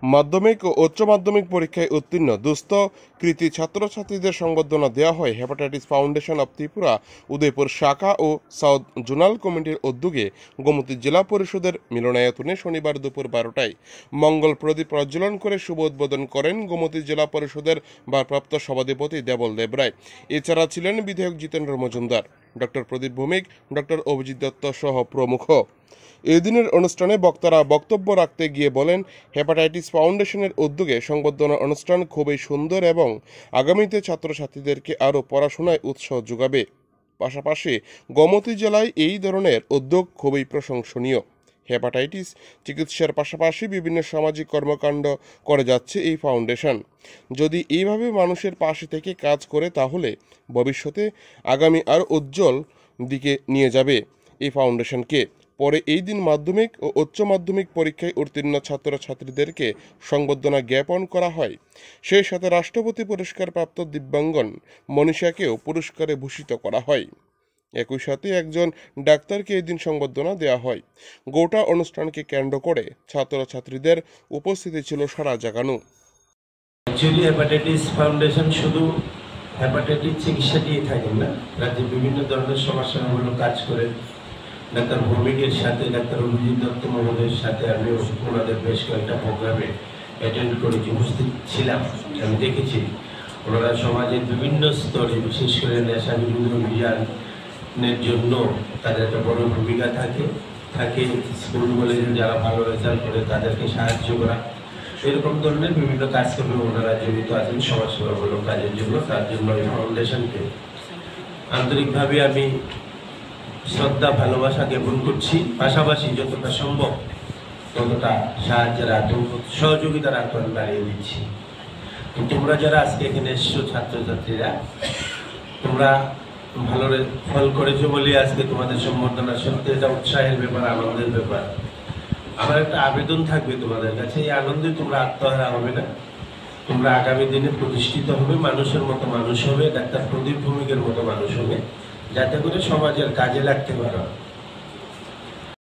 মাধ্যমিক ও উচ্চ মাধ্যমিক পরীক্ষায় উত্তীর্ণ দুস্থ কৃতী ছাত্রছাত্রীদের সংবর্ধনা দেওয়া হয় hepatitis foundation of Tripura Udaipur শাখা ও সাউথ জোনাল কমিটির উদ্যোগে গোমতী জেলা পরিষদের মিলনায়তনে শনিবার দুপুর 12টায় মঙ্গল প্রদীপ প্রজ্বলন করে শুভ উদ্বোধন করেন গোমতী জেলা পরিষদের ভারপ্রাপ্ত সভাধিপতি দেবল দেবরায়। এছাড়া ছিলেন বিধায়ক জিতেন্দ্র মজুমদার, ডক্টর প্রদীপ ভৌমিক, ডক্টর অভিজিৎ দত্ত সহ প্রমুখ। এই দিনের অনুষ্ঠানে বক্তারা বক্তব্য রাখতে গিয়ে বলেন, হেপাটাইটিস ফাউন্ডেশনের উদ্যোগে সংবর্ধনা অনুষ্ঠান খুবই সুন্দর এবং আগামীতে ছাত্রছাত্রীদেরকে আরও পড়াশোনায় উৎসাহ যোগাবে। পাশাপাশি গোমতী জেলায় এই ধরনের উদ্যোগ খুবই প্রশংসনীয়। হেপাটাইটিস চিকিৎসার পাশাপাশি বিভিন্ন সামাজিক কর্মকাণ্ড করে যাচ্ছে এই ফাউন্ডেশন। যদি এইভাবে মানুষের পাশে থেকে কাজ করে তাহলে ভবিষ্যতে আগামী আরও উজ্জ্বল দিকে নিয়ে যাবে এই ফাউন্ডেশনকে। পরে এই দিন মাধ্যমিক ও উচ্চ মাধ্যমিক পরীক্ষায় উত্তীর্ণ ছাত্রছাত্রীদেরকে সংবর্ধনা জ্ঞাপন করা হয়। সেই সাথে রাষ্ট্রপতি পুরস্কারপ্রাপ্ত দিব্যাঙ্গন মনীষাকেও পুরস্কারে ভূষিত করা হয়। একই সাথে একজন ডাক্তারকে এই দিন সংবর্ধনা দেওয়া হয়। গোটা অনুষ্ঠানকে কেন্দ্র করে ছাত্রছাত্রীদের উপস্থিতি ছিল সারা জাগানো। অ্যাকচুয়ালি হেপাটাইটিস ফাউন্ডেশন শুধু হেপাটাইটিস চিকিৎসা দিয়ে থাকেন না, রাজ্যে বিভিন্ন ধরনের সমস্যাগুলো কাজ করে। ডাক্তার ভৌমিকের সাথে, ডাক্তার অভিজিৎ দত্ত মহোদয়ের সাথে আমি ওনাদের বেশ কয়েকটা প্রোগ্রামে অ্যাটেন্ড করেছি, উপস্থিত ছিলাম। আমি দেখেছি ওনারা সমাজের বিভিন্ন স্তরে, বিশেষ করে নেশা বিরোধী অভিযানের জন্য তাদের একটা বড় ভূমিকা থাকে স্কুল কলেজে যারা ভালো রেজাল্ট করে তাদেরকে সাহায্য করা, এরকম ধরনের বিভিন্ন কাজকর্মে ওনারা জড়িত আছেন সমাজসেবামূলক কাজের জন্য। তার জন্য এই ফাউন্ডেশনকে আন্তরিকভাবে আমি শ্রদ্ধা ভালোবাসা জ্ঞাপন করছি। পাশাপাশি যতটা সম্ভব ততটা সাহায্যের সহযোগিতার আহ্বান বাড়িয়ে দিচ্ছি। তোমরা যারা আজকে এখানে এসছো ছাত্রছাত্রীরা, তোমরা ভালো ফল করেছো বলে আজকে তোমাদের সম্বর্ধনা। সত্যি এটা উৎসাহের ব্যাপার, আনন্দের ব্যাপার। আমার একটা আবেদন থাকবে তোমাদের কাছে, এই আনন্দে তোমরা আত্মহারা হবে না। তোমরা আগামী দিনে প্রতিষ্ঠিত হবে, মানুষের মতো মানুষ হবে, ডাক্তার প্রদীপ ভৌমিকের মতো মানুষ হবে, যাতে করে সমাজের কাজে লাগতে পারো।